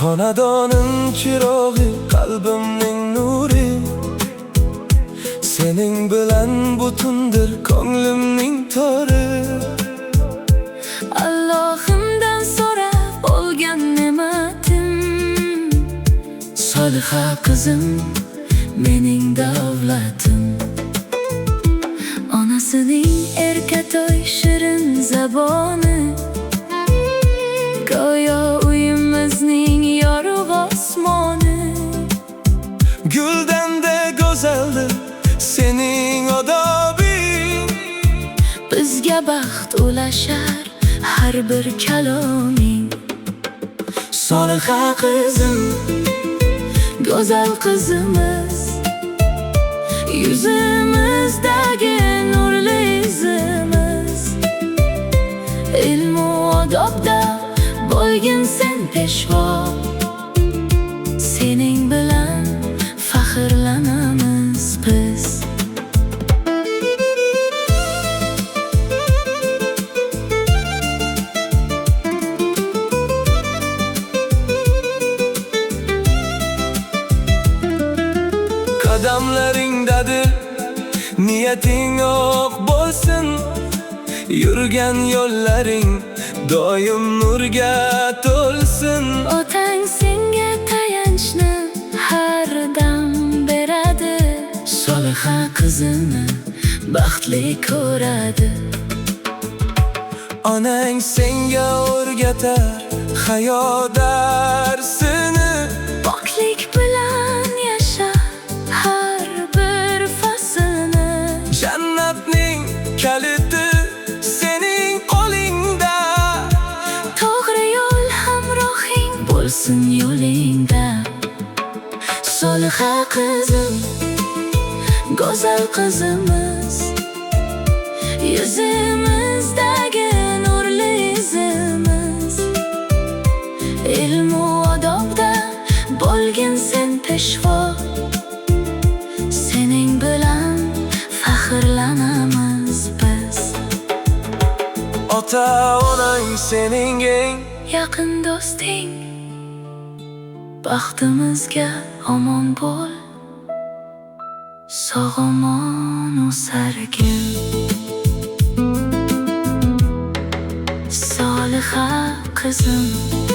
Xonadoning chirog'i, qalbimning nuri. Sening bilan butundir ko'nglimning tori. Allohimdan so'rab olgan ne'matim, Soliha qizim mening davlatim. Onasining erkatoy shirin zaboni, go'yo uyimizning yorug' osmoni. Guldan-da go'zaldir sening odobing, Bizga baxt ulashar har bir kaloming. Soliha qizim, Go'zal qizimiz, yuzimizdagi nurli izimiz. Ilmu odobda bo'lgin sen peshvo, sening bilan faxrlanamiz biz. Qadamlaringdadir niyating oq bo'lsin. Yurgan yo'llaring doim nurga to'lsin. Otang senga tayanchni har dam beradi, Soliha qizini baxtli ko'radi. Onang senga o'rgatar hayot darsini. Poklik bilan yasha har bir faslni, Jannatning kaliti sening qo'lingda. to'g'ri yo'l hamrohing bo'lsin yo'lingda. Soliha qizim, go'zal qizimiz, yuzimizdagi nurli izimiz. Ilmu odobda bo'lgin sen peshvo, sening bilan faxrlanamiz biz. Ota-onang sening eng Yaqin do'sting, baxtimizga omon bo'l, sog'-omon o'sargin. Soliha qizim.